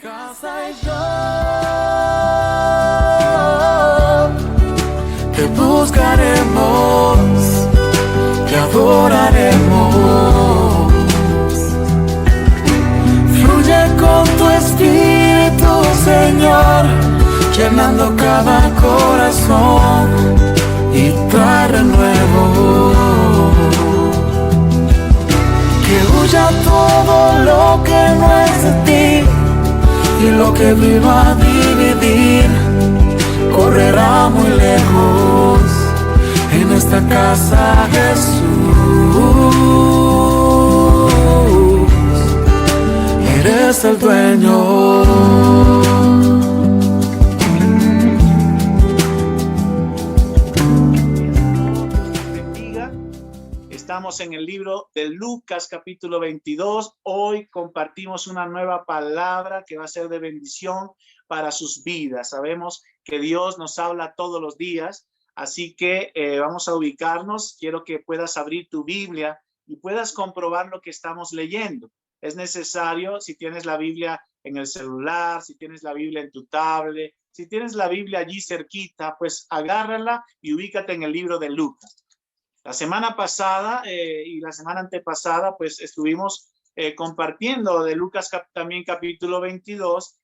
Casa y yo te buscaremos, te adoraremos. Fluye con tu espíritu, Señor, llenando cada corazón y trae renuevo. Que huya todo lo que no es de ti, y lo que vino a dividir correrá muy lejos. En esta casa, Jesús, eres el dueño. Estamos en el libro de Lucas capítulo 22. Hoy compartimos una nueva palabra que va a ser de bendición para sus vidas. Sabemos que Dios nos habla todos los días, así que vamos a ubicarnos. Quiero que puedas abrir tu Biblia y puedas comprobar lo que estamos leyendo. Es necesario, si tienes la Biblia en el celular, si tienes la Biblia en tu tablet, si tienes la Biblia allí cerquita, pues agárrala y ubícate en el libro de Lucas. La semana pasada y la semana antepasada, pues estuvimos compartiendo de Lucas también capítulo 22,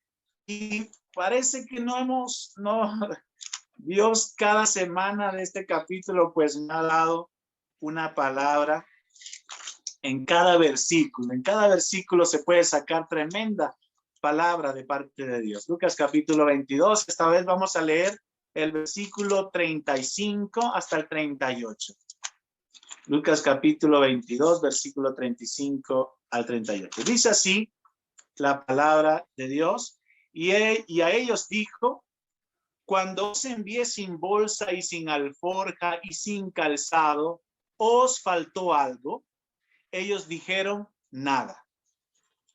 y parece que Dios cada semana de este capítulo pues me ha dado una palabra en cada versículo. En cada versículo se puede sacar tremenda palabra de parte de Dios. Lucas capítulo 22, esta vez vamos a leer el versículo 35 hasta el 38. Lucas capítulo 22, versículo 35 al 38. Dice así la palabra de Dios. Y a ellos dijo: cuando os envié sin bolsa y sin alforja y sin calzado, ¿os faltó algo? Ellos dijeron: nada.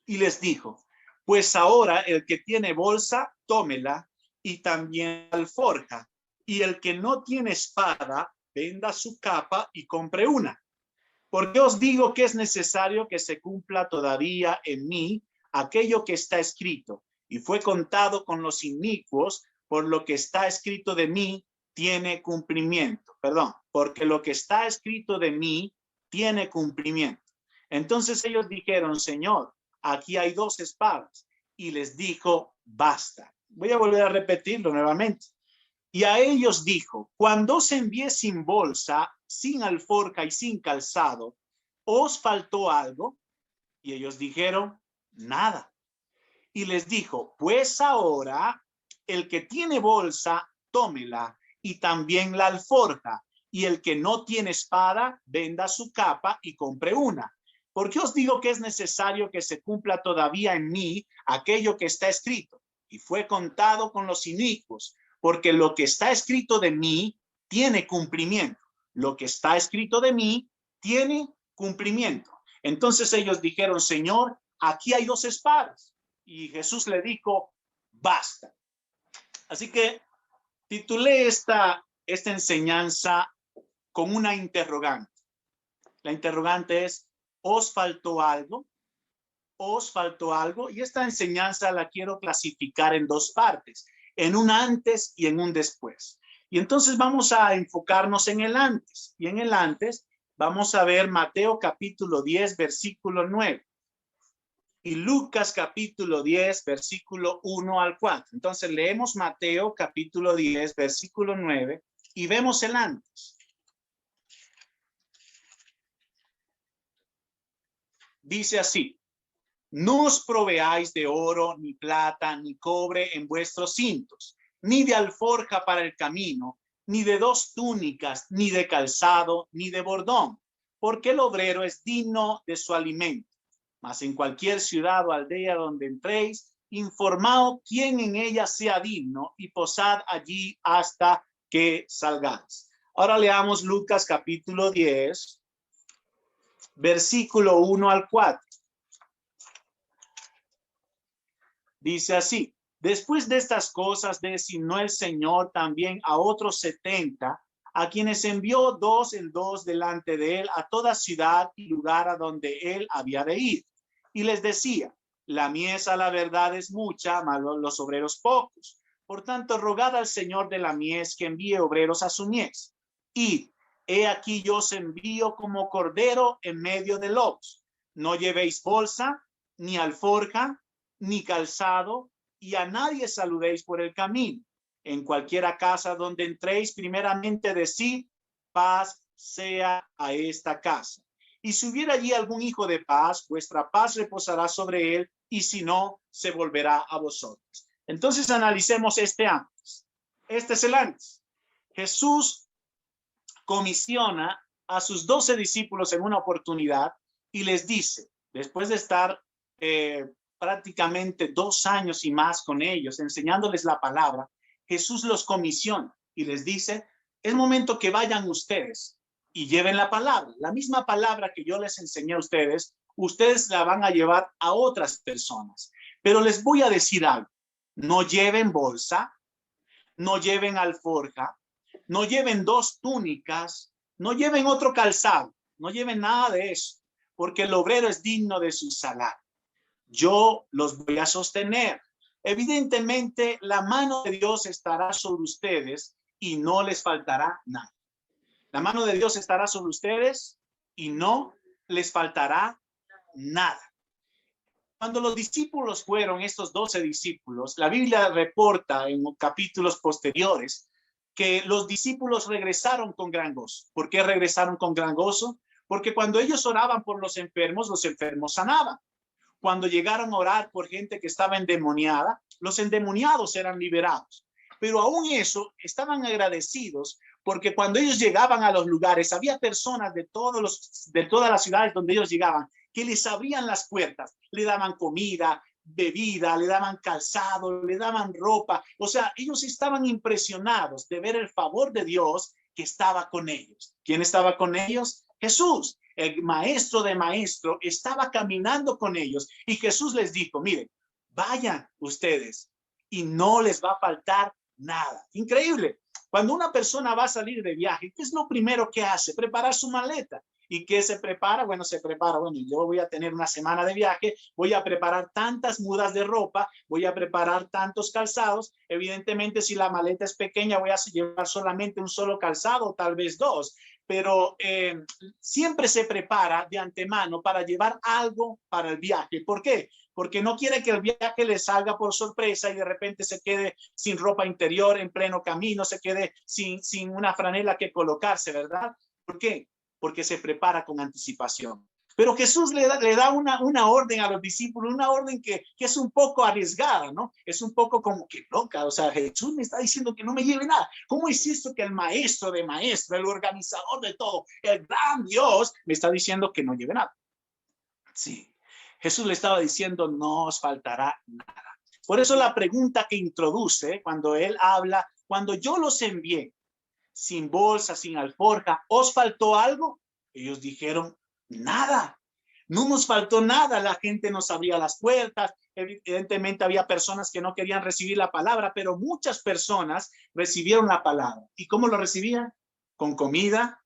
Y les dijo: pues ahora el que tiene bolsa, tómela, y también alforja. Y el que no tiene espada, venda su capa y compre una. Porque os digo que es necesario que se cumpla todavía en mí aquello que está escrito, y fue contado con los inicuos, por lo que está escrito de mí tiene cumplimiento. Porque lo que está escrito de mí tiene cumplimiento. Entonces ellos dijeron: Señor, aquí hay 2 espadas. Y les dijo: basta. Voy a volver a repetirlo nuevamente. Y a ellos dijo: cuando os envié sin bolsa, sin alforja y sin calzado, ¿os faltó algo? Y ellos dijeron: nada. Y les dijo: pues ahora el que tiene bolsa, tómela, y también la alforja, y el que no tiene espada, venda su capa y compre una. Porque os digo que es necesario que se cumpla todavía en mí aquello que está escrito, y fue contado con los inicuos. Porque lo que está escrito de mí tiene cumplimiento. Lo que está escrito de mí tiene cumplimiento. Entonces ellos dijeron: Señor, aquí hay 2 espadas. Y Jesús le dijo: basta. Así que titulé esta enseñanza con una interrogante. La interrogante es: ¿os faltó algo? ¿Os faltó algo? Y esta enseñanza la quiero clasificar en 2 partes, en un antes y en un después. Y entonces vamos a enfocarnos en el antes. Y en el antes vamos a ver Mateo capítulo 10, versículo 9. Y Lucas capítulo 10, versículo 1 al 4. Entonces leemos Mateo capítulo 10, versículo 9 y vemos el antes. Dice así: no os proveáis de oro, ni plata, ni cobre en vuestros cintos, ni de alforja para el camino, ni de 2 túnicas, ni de calzado, ni de bordón, porque el obrero es digno de su alimento. Mas en cualquier ciudad o aldea donde entréis, informaos quién en ella sea digno, y posad allí hasta que salgáis. Ahora leamos Lucas capítulo 10, versículo 1 al 4. Dice así: después de estas cosas designó el Señor también a otros 70, a quienes envió 2 en 2 delante de él a toda ciudad y lugar a donde él había de ir. Y les decía: La mies a la verdad es mucha, mas los obreros pocos. Por tanto, rogad al Señor de la mies que envíe obreros a su mies. Y he aquí yo os envío como cordero en medio de lobos. No llevéis bolsa, ni alforja, ni calzado, y a nadie saludéis por el camino. En cualquiera casa donde entréis, primeramente decid, paz sea a esta casa. Y si hubiera allí algún hijo de paz, vuestra paz reposará sobre él, y si no, se volverá a vosotros. Entonces analicemos este antes. Este es el antes. Jesús comisiona a sus 12 discípulos en una oportunidad y les dice, después de estar prácticamente 2 años y más con ellos, enseñándoles la palabra, Jesús los comisiona y les dice, es momento que vayan ustedes y lleven la palabra. La misma palabra que yo les enseñé a ustedes, ustedes la van a llevar a otras personas. Pero les voy a decir algo. No lleven bolsa, no lleven alforja, no lleven 2 túnicas, no lleven otro calzado, no lleven nada de eso, porque el obrero es digno de su salario. Yo los voy a sostener. Evidentemente, la mano de Dios estará sobre ustedes y no les faltará nada. La mano de Dios estará sobre ustedes y no les faltará nada. Cuando los discípulos fueron, estos 12 discípulos, la Biblia reporta en capítulos posteriores que los discípulos regresaron con gran gozo. ¿Por qué regresaron con gran gozo? Porque cuando ellos oraban por los enfermos sanaban. Cuando llegaron a orar por gente que estaba endemoniada, los endemoniados eran liberados. Pero aún eso, estaban agradecidos porque cuando ellos llegaban a los lugares, había personas de todas las ciudades donde ellos llegaban que les abrían las puertas, le daban comida, bebida, le daban calzado, le daban ropa. O sea, ellos estaban impresionados de ver el favor de Dios que estaba con ellos. ¿Quién estaba con ellos? Jesús, el maestro de maestros, estaba caminando con ellos y Jesús les dijo, miren, vayan ustedes y no les va a faltar nada. Increíble. Cuando una persona va a salir de viaje, ¿qué es lo primero que hace? Preparar su maleta. ¿Y qué se prepara? Bueno, yo voy a tener una semana de viaje, voy a preparar tantas mudas de ropa, voy a preparar tantos calzados. Evidentemente, si la maleta es pequeña, voy a llevar solamente un solo calzado, tal vez 2. Pero siempre se prepara de antemano para llevar algo para el viaje. ¿Por qué? Porque no quiere que el viaje le salga por sorpresa y de repente se quede sin ropa interior en pleno camino, se quede sin una franela que colocarse, ¿verdad? ¿Por qué? Porque se prepara con anticipación. Pero Jesús le da una orden a los discípulos, una orden que es un poco arriesgada, ¿no? Es un poco como que loca. O sea, Jesús me está diciendo que no me lleve nada. ¿Cómo es esto que el maestro de maestros, el organizador de todo, el gran Dios, me está diciendo que no lleve nada? Sí, Jesús le estaba diciendo, no os faltará nada. Por eso la pregunta que introduce cuando él habla, cuando yo los envié, sin bolsa, sin alforja, ¿os faltó algo? Ellos dijeron, nada, no nos faltó nada. La gente nos abría las puertas. Evidentemente había personas que no querían recibir la palabra, pero muchas personas recibieron la palabra. ¿Y cómo lo recibían? Con comida,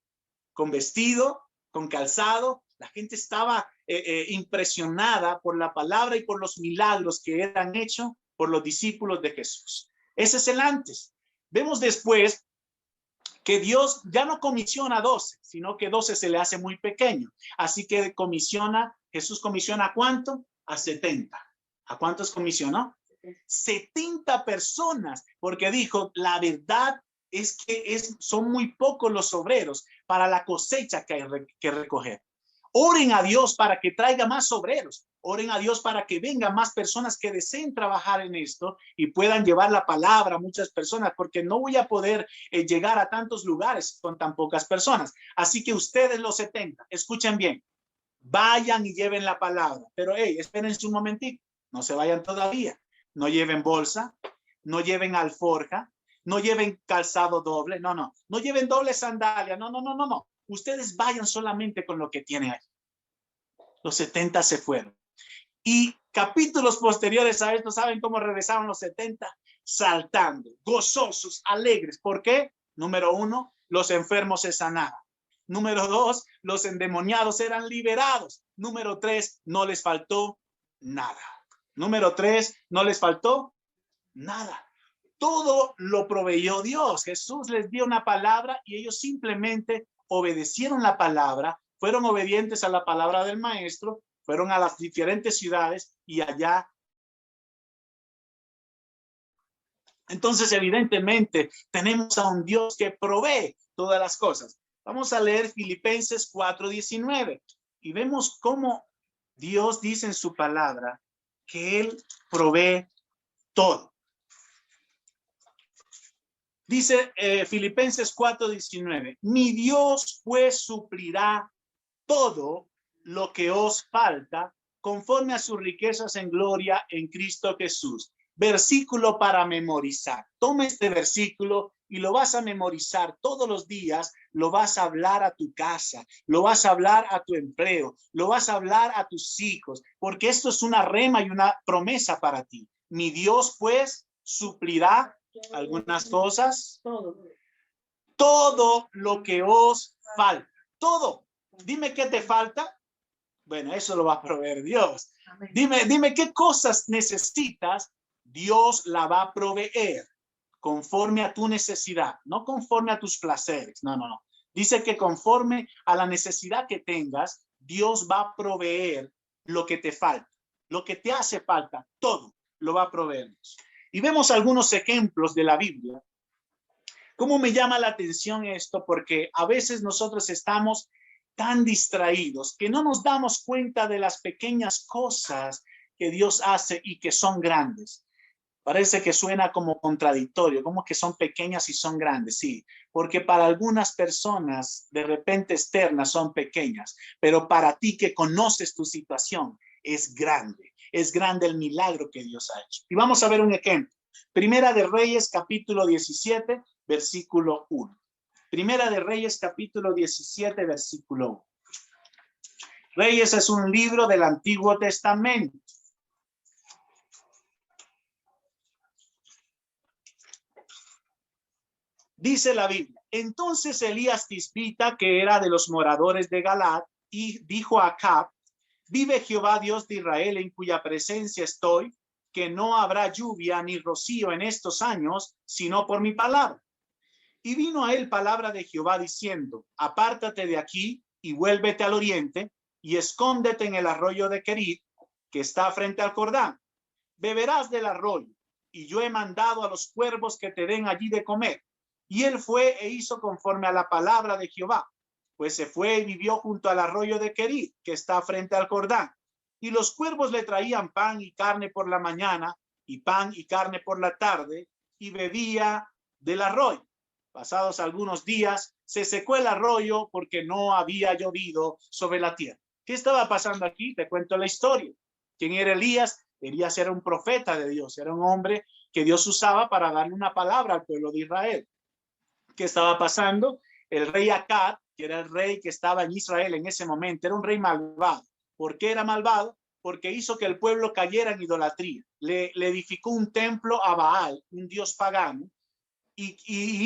con vestido, con calzado. La gente estaba impresionada por la palabra y por los milagros que eran hechos por los discípulos de Jesús. Ese es el antes. Vemos después que Dios ya no comisiona a 12, sino que 12 se le hace muy pequeño. Así que Jesús comisiona ¿a cuánto? A 70. ¿A cuántos comisionó? 70 personas, porque dijo, la verdad es que son muy pocos los obreros para la cosecha que hay que recoger. Oren a Dios para que traiga más obreros. Oren a Dios para que vengan más personas que deseen trabajar en esto y puedan llevar la palabra a muchas personas, porque no voy a poder llegar a tantos lugares con tan pocas personas. Así que ustedes los 70, escuchen bien, vayan y lleven la palabra. Pero espérense un momentito, no se vayan todavía. No lleven bolsa, no lleven alforja, no lleven calzado doble, no lleven doble sandalia, no. Ustedes vayan solamente con lo que tienen ahí. Los 70 se fueron. Y capítulos posteriores a esto, ¿saben cómo regresaron los 70? Saltando, gozosos, alegres. ¿Por qué? Número 1, los enfermos se sanaban. Número 2, los endemoniados eran liberados. Número 3, no les faltó nada. Número 3, no les faltó nada. Todo lo proveyó Dios. Jesús les dio una palabra y ellos simplemente obedecieron la palabra, fueron obedientes a la palabra del maestro, fueron a las diferentes ciudades y allá. Entonces, evidentemente, tenemos a un Dios que provee todas las cosas. Vamos a leer Filipenses 4:19 y vemos cómo Dios dice en su palabra que Él provee todo. Dice Filipenses 4:19, mi Dios pues suplirá todo lo que os falta conforme a sus riquezas en gloria en Cristo Jesús. Versículo para memorizar. Toma este versículo y lo vas a memorizar todos los días, lo vas a hablar a tu casa, lo vas a hablar a tu empleo, lo vas a hablar a tus hijos, porque esto es una rema y una promesa para ti. Mi Dios pues suplirá algunas cosas, todo lo que os falta, todo. Dime qué te falta. Bueno, eso lo va a proveer Dios. Dime qué cosas necesitas. Dios la va a proveer conforme a tu necesidad, no conforme a tus placeres. No. Dice que conforme a la necesidad que tengas, Dios va a proveer lo que te falta, lo que te hace falta, todo lo va a proveer. Y vemos algunos ejemplos de la Biblia. ¿Cómo me llama la atención esto? Porque a veces nosotros estamos tan distraídos que no nos damos cuenta de las pequeñas cosas que Dios hace y que son grandes. Parece que suena como contradictorio, como que son pequeñas y son grandes, sí, porque para algunas personas de repente externas son pequeñas, pero para ti que conoces tu situación es grande el milagro que Dios ha hecho. Y vamos a ver un ejemplo. Primera de Reyes, capítulo 17, versículo 1. Primera de Reyes, capítulo 17, versículo 1. Reyes es un libro del Antiguo Testamento. Dice la Biblia, entonces Elías Tisbita, que era de los moradores de Galaad, y dijo a Acab, vive Jehová Dios de Israel, en cuya presencia estoy, que no habrá lluvia ni rocío en estos años, sino por mi palabra. Y vino a él palabra de Jehová diciendo, apártate de aquí y vuélvete al oriente, y escóndete en el arroyo de Querit, que está frente al Jordán. Beberás del arroyo, y yo he mandado a los cuervos que te den allí de comer. Y él fue e hizo conforme a la palabra de Jehová, pues se fue y vivió junto al arroyo de Querit, que está frente al Jordán. Y los cuervos le traían pan y carne por la mañana, y pan y carne por la tarde, y bebía del arroyo. Pasados algunos días, se secó el arroyo porque no había llovido sobre la tierra. ¿Qué estaba pasando aquí? Te cuento la historia. ¿Quién era Elías? Elías era un profeta de Dios, era un hombre que Dios usaba para darle una palabra al pueblo de Israel. ¿Qué estaba pasando? El rey Acab, que era el rey que estaba en Israel en ese momento, era un rey malvado. ¿Por qué era malvado? Porque hizo que el pueblo cayera en idolatría. Le edificó un templo a Baal, un dios pagano, y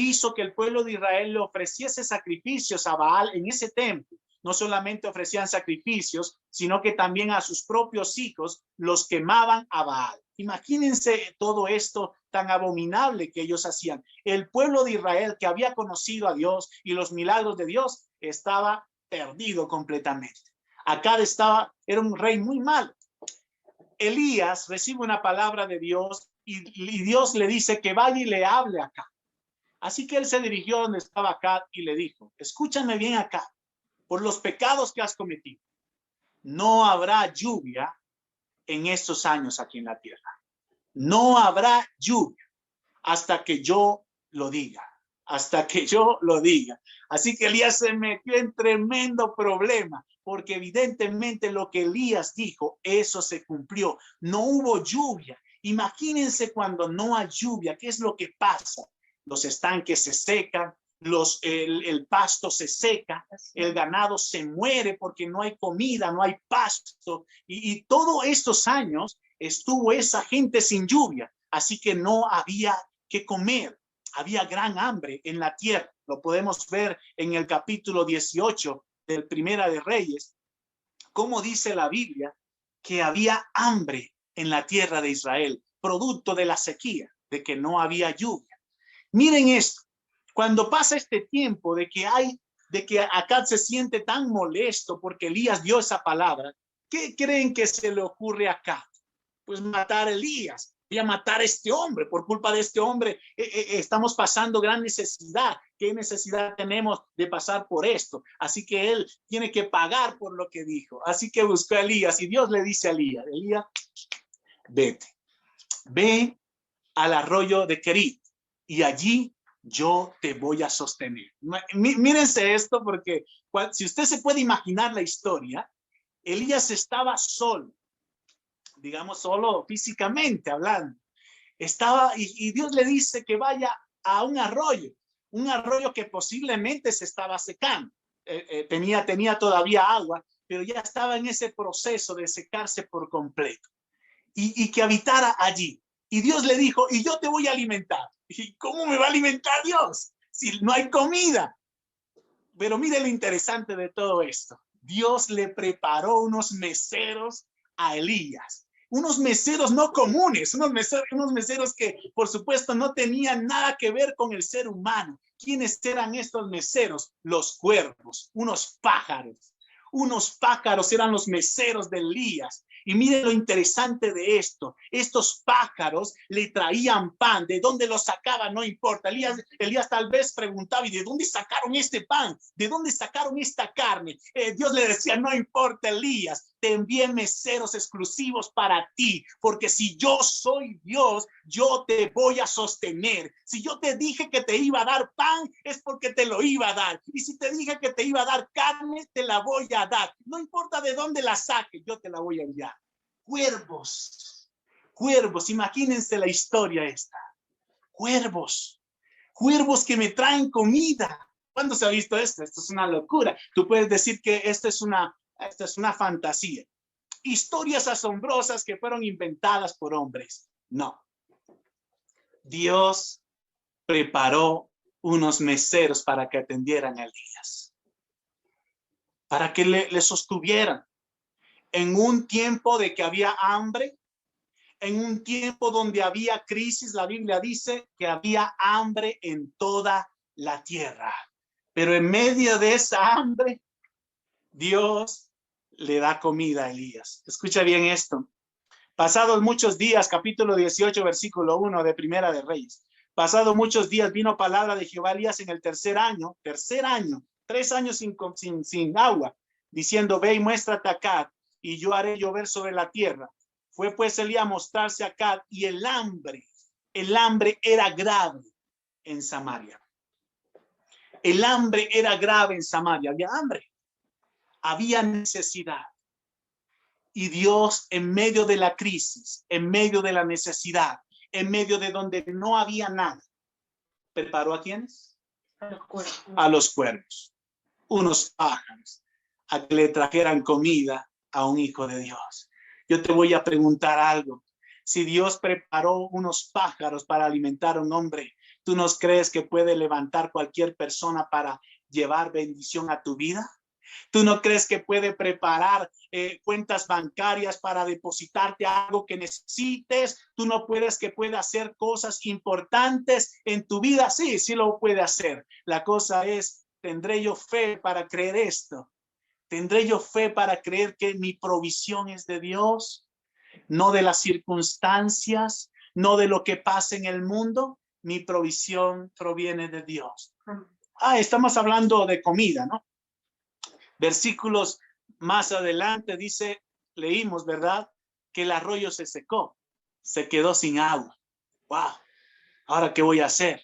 hizo que el pueblo de Israel le ofreciese sacrificios a Baal en ese templo. No solamente ofrecían sacrificios, sino que también a sus propios hijos los quemaban a Baal. Imagínense todo esto tan abominable que ellos hacían. El pueblo de Israel que había conocido a Dios y los milagros de Dios estaba perdido completamente. Acab era un rey muy malo. Elías recibe una palabra de Dios y Dios le dice que vaya y le hable a Acab. Así que él se dirigió donde estaba Acab y le dijo, escúchame bien Acab, por los pecados que has cometido, no habrá lluvia en estos años aquí en la tierra. No habrá lluvia hasta que yo lo diga. Hasta que yo lo diga. Así que Elías se metió en tremendo problema, porque evidentemente lo que Elías dijo, eso se cumplió. No hubo lluvia. Imagínense cuando no hay lluvia, ¿qué es lo que pasa? Los estanques se secan, el pasto se seca, el ganado se muere porque no hay comida, no hay pasto. Y todos estos años estuvo esa gente sin lluvia, así que no había que comer. Había gran hambre en la tierra. Lo podemos ver en el capítulo 18 del Primera de Reyes, como dice la Biblia que había hambre en la tierra de Israel, producto de la sequía, de que no había lluvia. Miren esto, cuando pasa este tiempo de que Acab se siente tan molesto porque Elías dio esa palabra, ¿qué creen que se le ocurre a Acab? Pues matar a Elías. Voy a matar a este hombre, por culpa de este hombre estamos pasando gran necesidad. ¿Qué necesidad tenemos de pasar por esto? Así que él tiene que pagar por lo que dijo. Así que buscó a Elías y Dios le dice a Elías, Elías, vete, ve al arroyo de Querit y allí yo te voy a sostener. Mírense esto porque si usted se puede imaginar la historia, Elías estaba solo, digamos solo físicamente hablando. Estaba y Dios le dice que vaya a un arroyo que posiblemente se estaba secando. Tenía todavía agua, pero ya estaba en ese proceso de secarse por completo. Y que habitara allí. Y Dios le dijo, y yo te voy a alimentar. ¿Y cómo me va a alimentar Dios si no hay comida? Pero mire lo interesante de todo esto. Dios le preparó unos meseros a Elías. Unos meseros no comunes, unos meseros que por supuesto no tenían nada que ver con el ser humano. ¿Quiénes eran estos meseros? Los cuervos, unos pájaros. Unos pájaros eran los meseros de Elías. Y miren lo interesante de esto. Estos pájaros le traían pan. ¿De dónde lo sacaban? No importa. Elías tal vez preguntaba, ¿y de dónde sacaron este pan? ¿De dónde sacaron esta carne? Dios le decía, no importa, Elías, te envié meseros exclusivos para ti. Porque si yo soy Dios, yo te voy a sostener. Si yo te dije que te iba a dar pan, es porque te lo iba a dar. Y si te dije que te iba a dar carne, te la voy a dar. No importa de dónde la saque, yo te la voy a enviar. Cuervos, imagínense la historia esta. Cuervos que me traen comida. ¿Cuándo se ha visto esto? Esto es una locura. Tú puedes decir que esto es una fantasía. Historias asombrosas que fueron inventadas por hombres. No. Dios preparó unos meseros para que atendieran a Elías. Para que le sostuvieran. En un tiempo de que había hambre, en un tiempo donde había crisis, la Biblia dice que había hambre en toda la tierra. Pero en medio de esa hambre, Dios le da comida a Elías. Escucha bien esto. Pasados muchos días, capítulo 18, versículo 1 de Primera de Reyes. Pasados muchos días vino palabra de Jehová a Elías en el tercer año, 3 años sin agua, diciendo, ve y muéstrate acá, y yo haré llover sobre la tierra. Fue pues Elías a mostrarse acá, y el hambre era grave en Samaria. El hambre era grave en Samaria, había hambre, había necesidad. Y Dios, en medio de la crisis, en medio de la necesidad, en medio de donde no había nada, ¿preparó a quiénes? A los cuervos, unos pájaros, a que le trajeran comida a un hijo de Dios. Yo te voy a preguntar algo. Si Dios preparó unos pájaros para alimentar a un hombre, ¿tú no crees que puede levantar cualquier persona para llevar bendición a tu vida? ¿Tú no crees que puede preparar cuentas bancarias para depositarte algo que necesites? ¿Tú no puedes que pueda hacer cosas importantes en tu vida? Sí, sí lo puede hacer. La cosa es, ¿tendré yo fe para creer esto? ¿Tendré yo fe para creer que mi provisión es de Dios? No de las circunstancias, no de lo que pasa en el mundo. Mi provisión proviene de Dios. Estamos hablando de comida, ¿no? Versículos más adelante dice, leímos, ¿verdad? Que el arroyo se secó, se quedó sin agua. ¡Wow! ¿Ahora qué voy a hacer?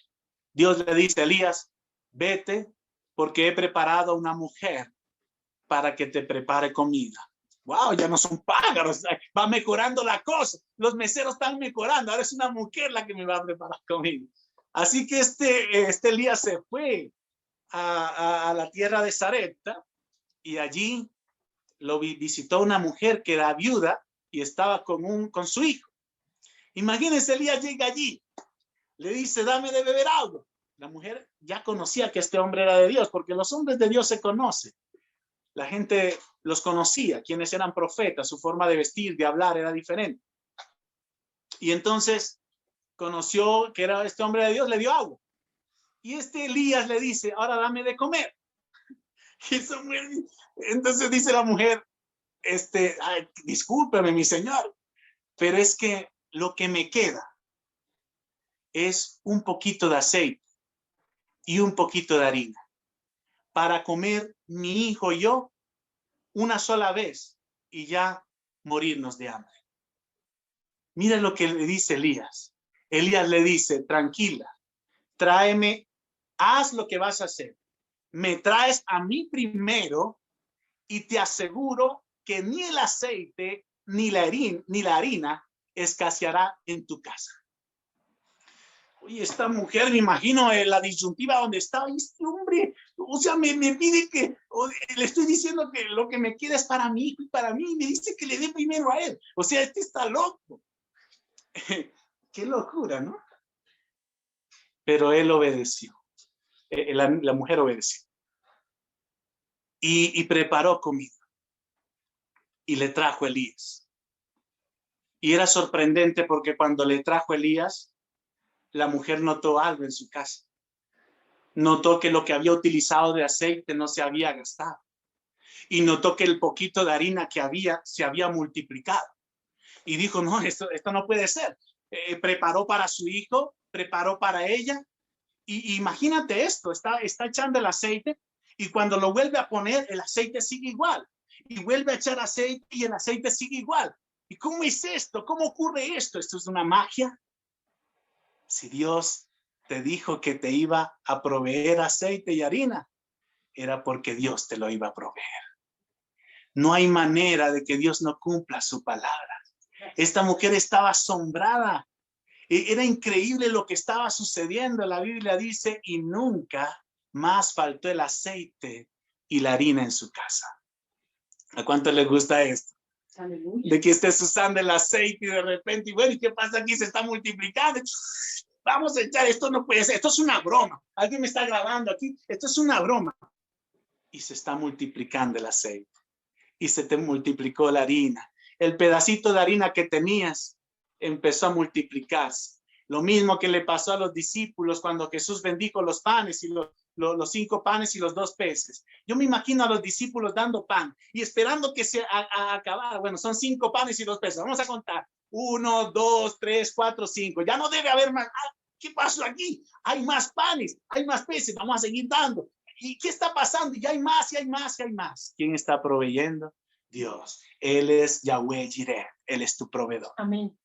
Dios le dice a Elías, vete porque he preparado a una mujer para que te prepare comida. ¡Wow! Ya no son pájaros, va mejorando la cosa. Los meseros están mejorando, ahora es una mujer la que me va a preparar comida. Así que este Elías se fue a la tierra de Sarepta, y allí lo visitó una mujer que era viuda y estaba con su hijo. Imagínense, Elías llega allí, le dice, dame de beber algo. La mujer ya conocía que este hombre era de Dios, porque los hombres de Dios se conocen. La gente los conocía, quienes eran profetas, su forma de vestir, de hablar era diferente. Y entonces conoció que era este hombre de Dios, le dio agua. Y Elías le dice, ahora dame de comer. Y entonces dice la mujer, ay, discúlpeme, mi señor, pero es que lo que me queda es un poquito de aceite y un poquito de harina para comer mi hijo y yo una sola vez y ya morirnos de hambre. Mira lo que le dice Elías. Elías le dice, tranquila, tráeme, haz lo que vas a hacer. Me traes a mí primero y te aseguro que ni el aceite ni la harina escaseará en tu casa. Oye, esta mujer, me imagino la disyuntiva donde estaba, este hombre, o sea, me pide que, le estoy diciendo que lo que me queda es para mi hijo y para mí, y me dice que le dé primero a él. O sea, está loco. Qué locura, ¿no? Pero él obedeció. La mujer obedeció. Y preparó comida. Y le trajo Elías. Y era sorprendente porque cuando le trajo Elías, la mujer notó algo en su casa. Notó que lo que había utilizado de aceite no se había gastado. Y notó que el poquito de harina que había se había multiplicado. Y dijo, no, esto no puede ser. Preparó para su hijo, preparó para ella. Y imagínate esto, está echando el aceite y cuando lo vuelve a poner, el aceite sigue igual. Y vuelve a echar aceite y el aceite sigue igual. ¿Y cómo es esto? ¿Cómo ocurre esto? ¿Esto es una magia? Si Dios te dijo que te iba a proveer aceite y harina, era porque Dios te lo iba a proveer. No hay manera de que Dios no cumpla su palabra. Esta mujer estaba asombrada. Era increíble lo que estaba sucediendo. La Biblia dice, y nunca más faltó el aceite y la harina en su casa. ¿A cuánto les gusta esto? Aleluya. De que estés usando el aceite y de repente, y bueno, ¿y qué pasa aquí? Se está multiplicando. Vamos a echar, esto no puede ser, esto es una broma. Alguien me está grabando aquí, esto es una broma. Y se está multiplicando el aceite. Y se te multiplicó la harina. El pedacito de harina que tenías empezó a multiplicarse. Lo mismo que le pasó a los discípulos cuando Jesús bendijo los panes y los 5 panes y los 2 peces. Yo me imagino a los discípulos dando pan y esperando que se acabara. Bueno, son 5 panes y 2 peces. Vamos a contar. 1, 2, 3, 4, 5. Ya no debe haber más. ¿Qué pasó aquí? Hay más panes, hay más peces. Vamos a seguir dando. ¿Y qué está pasando? Y hay más, y hay más, y hay más. ¿Quién está proveyendo? Dios. Él es Yahweh Jireh. Él es tu proveedor. Amén.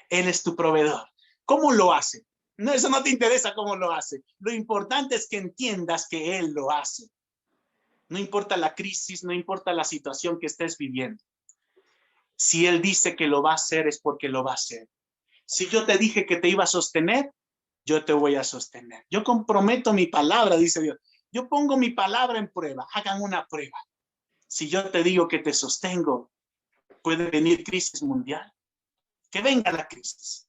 Él es tu proveedor. ¿Cómo lo hace? No, eso no te interesa cómo lo hace. Lo importante es que entiendas que Él lo hace. No importa la crisis, no importa la situación que estés viviendo. Si Él dice que lo va a hacer, es porque lo va a hacer. Si yo te dije que te iba a sostener, yo te voy a sostener. Yo comprometo mi palabra, dice Dios. Yo pongo mi palabra en prueba. Hagan una prueba. Si yo te digo que te sostengo, puede venir crisis mundial. Que venga la crisis.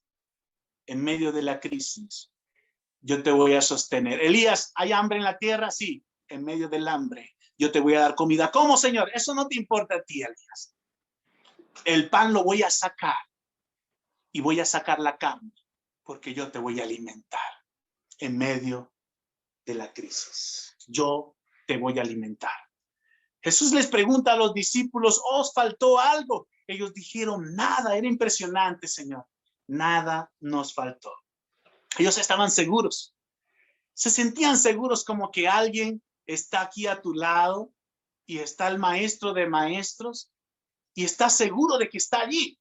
En medio de la crisis, yo te voy a sostener. Elías, ¿hay hambre en la tierra? Sí. En medio del hambre, yo te voy a dar comida. ¿Cómo, Señor? Eso no te importa a ti, Elías. El pan lo voy a sacar y voy a sacar la carne porque yo te voy a alimentar en medio de la crisis. Yo te voy a alimentar. Jesús les pregunta a los discípulos, ¿os faltó algo? Ellos dijeron, nada. Era impresionante, Señor. Nada nos faltó. Ellos estaban seguros. Se sentían seguros como que alguien está aquí a tu lado y está el maestro de maestros y está seguro de que está allí.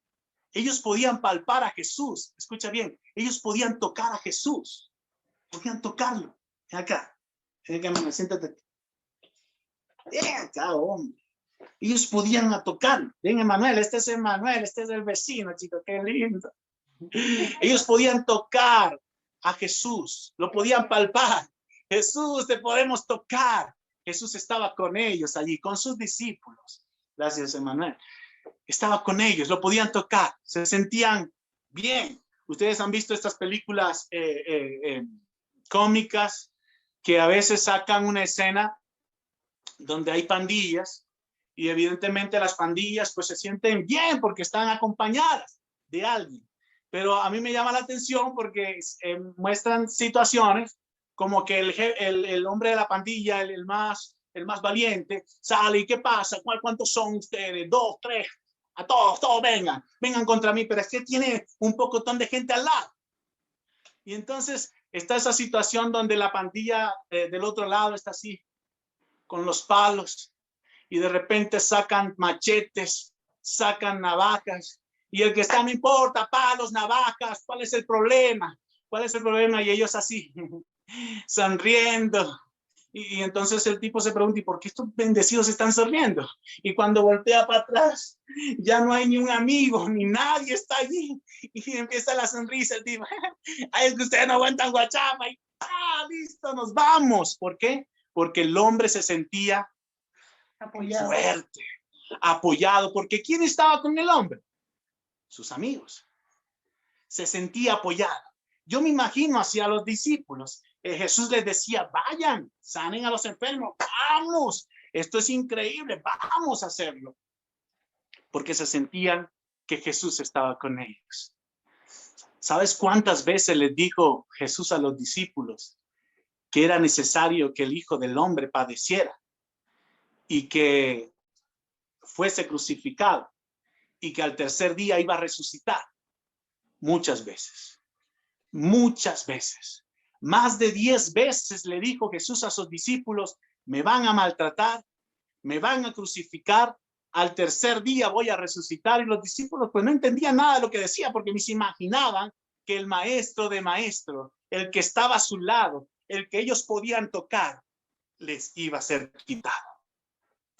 Ellos podían palpar a Jesús. Escucha bien, ellos podían tocar a Jesús. Podían tocarlo. Ven acá. Ven acá, siéntate. Ven acá, hombre. Ellos podían tocarlo. Ven, Emanuel, este es Emanuel, este es el vecino, chico, qué lindo. Ellos podían tocar a Jesús, lo podían palpar. Jesús, te podemos tocar. Jesús estaba con ellos allí, con sus discípulos. Gracias, Emanuel. Estaba con ellos, lo podían tocar, se sentían bien. Ustedes han visto estas películas cómicas que a veces sacan una escena donde hay pandillas y evidentemente las pandillas pues se sienten bien porque están acompañadas de alguien. Pero a mí me llama la atención porque muestran situaciones como que el hombre de la pandilla, el más valiente, sale y ¿qué pasa? ¿Cuántos son ustedes? 2, 3, a todos vengan contra mí, pero es que tiene un pocotón de gente al lado. Y entonces está esa situación donde la pandilla del otro lado está así, con los palos, y de repente sacan machetes, sacan navajas, y el que está, no importa, palos, navajas, ¿cuál es el problema? ¿Cuál es el problema? Y ellos así, sonriendo. Y entonces el tipo se pregunta, ¿y por qué estos bendecidos están sonriendo? Y cuando voltea para atrás, ya no hay ni un amigo, ni nadie está allí. Y empieza la sonrisa el tipo. Ay, es que ustedes no aguantan guachama. Y listo, nos vamos. ¿Por qué? Porque el hombre se sentía Apoyado. fuerte, apoyado. Porque ¿quién estaba con el hombre? Sus amigos. Se sentía apoyado. Yo me imagino hacia los discípulos. Jesús les decía, vayan, sanen a los enfermos, vamos, esto es increíble, vamos a hacerlo. Porque se sentían que Jesús estaba con ellos. ¿Sabes cuántas veces les dijo Jesús a los discípulos que era necesario que el Hijo del Hombre padeciera y que fuese crucificado y que al tercer día iba a resucitar? Muchas veces. Muchas veces. Más de 10 veces le dijo Jesús a sus discípulos, me van a maltratar, me van a crucificar, al tercer día voy a resucitar. Y los discípulos pues no entendían nada de lo que decía porque ni se imaginaban que el maestro de maestros, el que estaba a su lado, el que ellos podían tocar, les iba a ser quitado.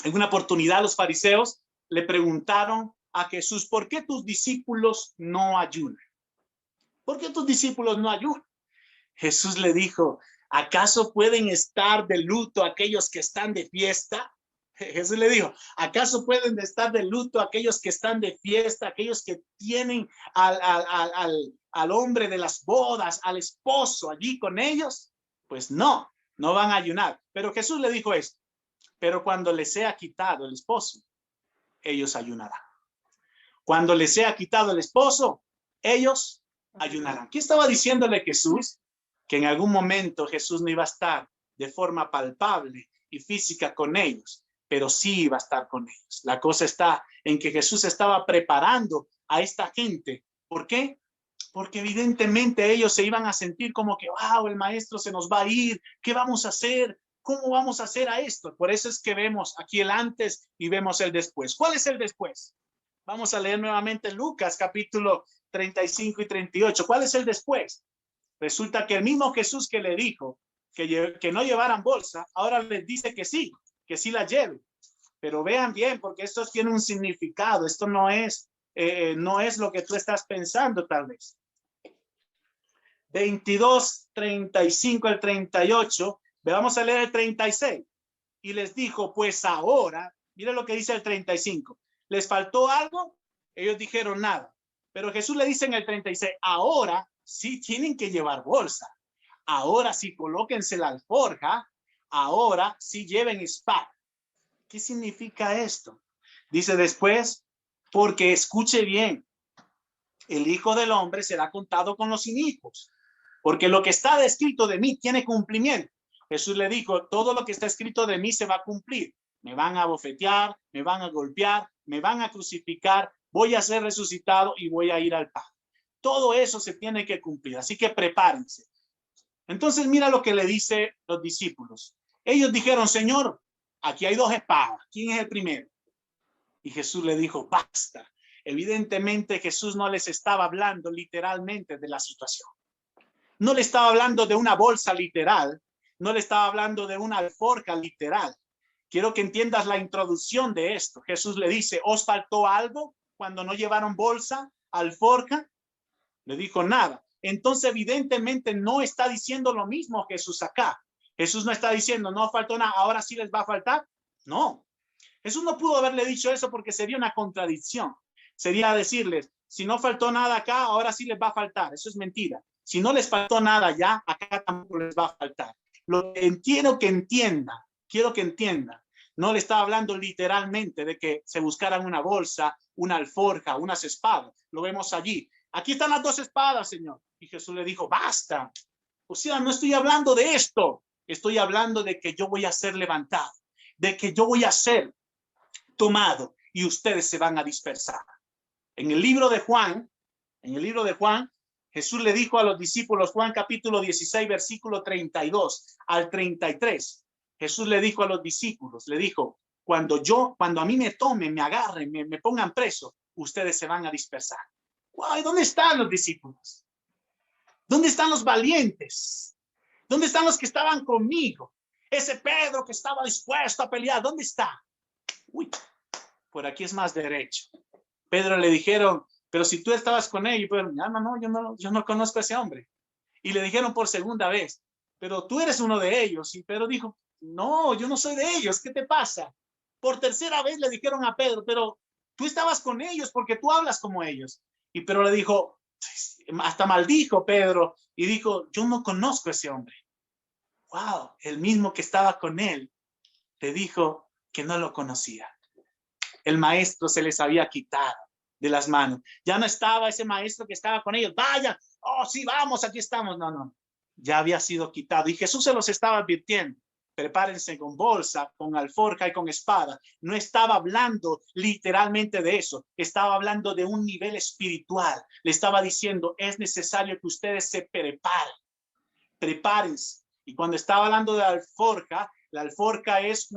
En una oportunidad los fariseos le preguntaron a Jesús, ¿por qué tus discípulos no ayunan? ¿Por qué tus discípulos no ayunan? Jesús le dijo, ¿acaso pueden estar de luto aquellos que están de fiesta? Jesús le dijo, ¿acaso pueden estar de luto aquellos que están de fiesta, aquellos que tienen al hombre de las bodas, al esposo allí con ellos? Pues no, no van a ayunar. Pero Jesús le dijo esto, pero cuando les sea quitado el esposo, ellos ayunarán. Cuando les sea quitado el esposo, ellos ayunarán. ¿Qué estaba diciéndole Jesús? Que en algún momento Jesús no iba a estar de forma palpable y física con ellos, pero sí iba a estar con ellos. La cosa está en que Jesús estaba preparando a esta gente. ¿Por qué? Porque evidentemente ellos se iban a sentir como que, wow, el maestro se nos va a ir, ¿qué vamos a hacer? ¿Cómo vamos a hacer a esto? Por eso es que vemos aquí el antes y vemos el después. ¿Cuál es el después? Vamos a leer nuevamente Lucas capítulo 35 y 38. ¿Cuál es el después? Resulta que el mismo Jesús que le dijo que no llevaran bolsa, ahora les dice que sí la lleven. Pero vean bien, porque esto tiene un significado. Esto no es lo que tú estás pensando tal vez. 22, 35 al 38. Vamos a leer el 36. Y les dijo, pues ahora, mira lo que dice el 35. ¿Les faltó algo? Ellos dijeron nada. Pero Jesús le dice en el 36, ahora sí tienen que llevar bolsa. Ahora sí colóquense la alforja. Ahora sí lleven espada. ¿Qué significa esto? Dice después, porque escuche bien, el Hijo del Hombre será contado con los inicuos, porque lo que está escrito de mí tiene cumplimiento. Jesús le dijo, todo lo que está escrito de mí se va a cumplir. Me van a bofetear, me van a golpear, me van a crucificar, voy a ser resucitado y voy a ir al Padre. Todo eso se tiene que cumplir, así que prepárense. Entonces mira lo que le dice los discípulos. Ellos dijeron, Señor, aquí hay 2 espadas. ¿Quién es el primero? Y Jesús le dijo, basta. Evidentemente Jesús no les estaba hablando literalmente de la situación. No le estaba hablando de una bolsa literal. No le estaba hablando de una alforja literal. Quiero que entiendas la introducción de esto. Jesús le dice, ¿os faltó algo cuando no llevaron bolsa, alforja? Le dijo nada. Entonces evidentemente no está diciendo lo mismo Jesús acá. Jesús no está diciendo, no faltó nada, ahora sí les va a faltar. No. Jesús no pudo haberle dicho eso porque sería una contradicción. Sería decirles, si no faltó nada acá, ahora sí les va a faltar. Eso es mentira. Si no les faltó nada ya, acá tampoco les va a faltar. Lo que quiero que entienda, no le estaba hablando literalmente de que se buscaran una bolsa, una alforja, unas espadas. Lo vemos allí. Aquí están las 2 espadas, Señor. Y Jesús le dijo, basta. O sea, no estoy hablando de esto. Estoy hablando de que yo voy a ser levantado, de que yo voy a ser tomado y ustedes se van a dispersar. En el libro de Juan, Jesús le dijo a los discípulos, Juan capítulo 16, versículo 32 al 33. Jesús le dijo a los discípulos, le dijo, cuando a mí me tomen, me agarren, me pongan preso, ustedes se van a dispersar. Wow, ¿dónde están los discípulos? ¿Dónde están los valientes? ¿Dónde están los que estaban conmigo? Ese Pedro que estaba dispuesto a pelear, ¿dónde está? Uy, por aquí es más derecho. Pedro le dijeron, pero si tú estabas con ellos, pero yo no conozco a ese hombre. Y le dijeron por segunda vez, pero tú eres uno de ellos. Y Pedro dijo, no, yo no soy de ellos, ¿qué te pasa? Por tercera vez le dijeron a Pedro, pero tú estabas con ellos porque tú hablas como ellos. Y Pedro le dijo, hasta maldijo Pedro y dijo, yo no conozco a ese hombre. Wow, el mismo que estaba con él le dijo que no lo conocía. El maestro se les había quitado de las manos. Ya no estaba ese maestro que estaba con ellos. Vaya, oh sí, vamos, aquí estamos. No, ya había sido quitado. Y Jesús se los estaba advirtiendo. Prepárense con bolsa, con alforja y con espada. No estaba hablando literalmente de eso. Estaba hablando de un nivel espiritual. Le estaba diciendo, es necesario que ustedes se preparen. Prepárense. Y cuando estaba hablando de la alforja es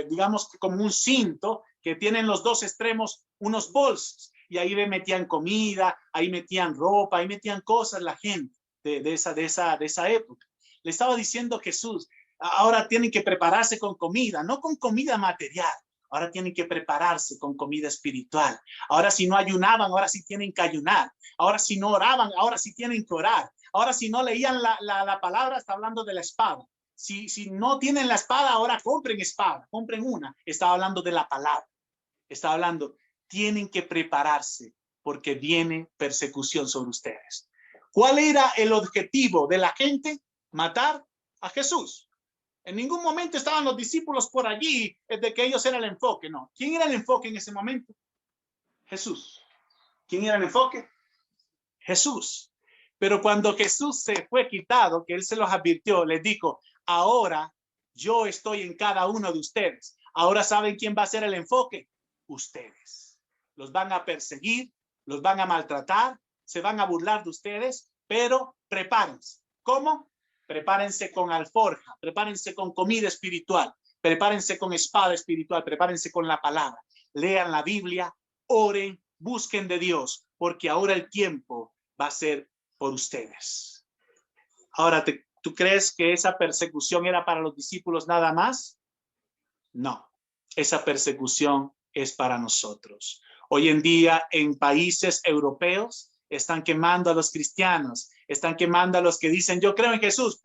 digamos, como un cinto que tienen los 2 extremos unos bolsos. Y ahí metían comida, ahí metían ropa, ahí metían cosas la gente de esa época. Le estaba diciendo Jesús, ahora tienen que prepararse con comida, no con comida material. Ahora tienen que prepararse con comida espiritual. Ahora si no ayunaban, ahora sí tienen que ayunar. Ahora si no oraban, ahora sí tienen que orar. Ahora si no leían la palabra, está hablando de la espada. Si no tienen la espada, ahora compren espada, compren una. Está hablando de la palabra. Está hablando, tienen que prepararse porque viene persecución sobre ustedes. ¿Cuál era el objetivo de la gente? Matar a Jesús. En ningún momento estaban los discípulos por allí de que ellos eran el enfoque, no. ¿Quién era el enfoque en ese momento? Jesús. ¿Quién era el enfoque? Jesús. Pero cuando Jesús se fue quitado, que él se los advirtió, les dijo, ahora yo estoy en cada uno de ustedes. Ahora saben quién va a ser el enfoque. Ustedes. Los van a perseguir, los van a maltratar, se van a burlar de ustedes, pero prepárense. ¿Cómo? Prepárense con alforja, prepárense con comida espiritual, prepárense con espada espiritual, prepárense con la palabra. Lean la Biblia, oren, busquen de Dios, porque ahora el tiempo va a ser por ustedes. Ahora, ¿tú crees que esa persecución era para los discípulos nada más? No, esa persecución es para nosotros. Hoy en día en países europeos están quemando a los cristianos, están quemando a los que dicen yo creo en Jesús.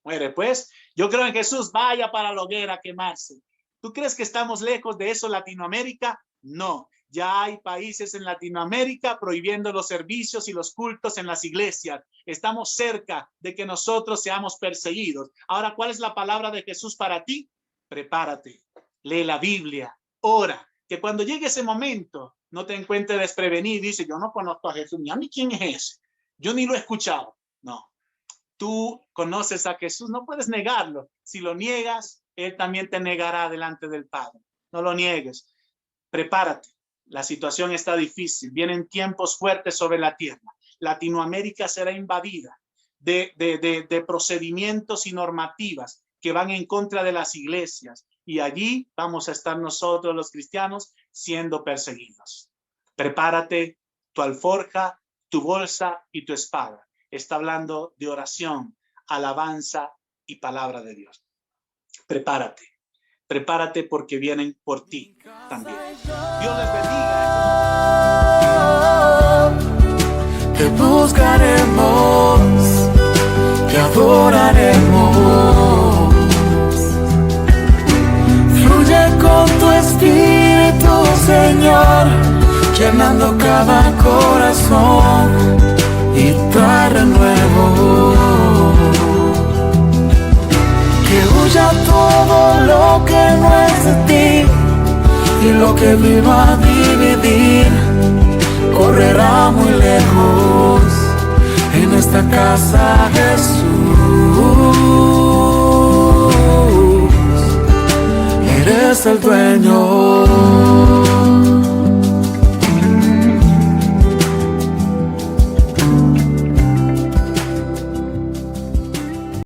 Muere pues, yo creo en Jesús, vaya para la hoguera a quemarse. ¿Tú crees que estamos lejos de eso, Latinoamérica? No, ya hay países en Latinoamérica prohibiendo los servicios y los cultos en las iglesias. Estamos cerca de que nosotros seamos perseguidos. Ahora, ¿cuál es la palabra de Jesús para ti? Prepárate, lee la Biblia, ora, que cuando llegue ese momento no te encuentres desprevenido y dice, yo no conozco a Jesús, ni a mí quién es ese, yo ni lo he escuchado. No, tú conoces a Jesús, no puedes negarlo. Si lo niegas, Él también te negará delante del Padre. No lo niegues, prepárate. La situación está difícil, vienen tiempos fuertes sobre la tierra. Latinoamérica será invadida de procedimientos y normativas que van en contra de las iglesias. Y allí vamos a estar nosotros los cristianos siendo perseguidos. Prepárate, tu alforja, tu bolsa y tu espada. Está hablando de oración, alabanza y palabra de Dios. Prepárate, prepárate porque vienen por ti también. Dios les bendiga. Te buscaremos, te adoraremos. Fluye con tu espíritu, Señor, llenando cada corazón y trae renuevo. Que huya todo lo que no es de ti y lo que vino a dividir. correrá muy lejos. En esta casa, Jesús, eres el dueño.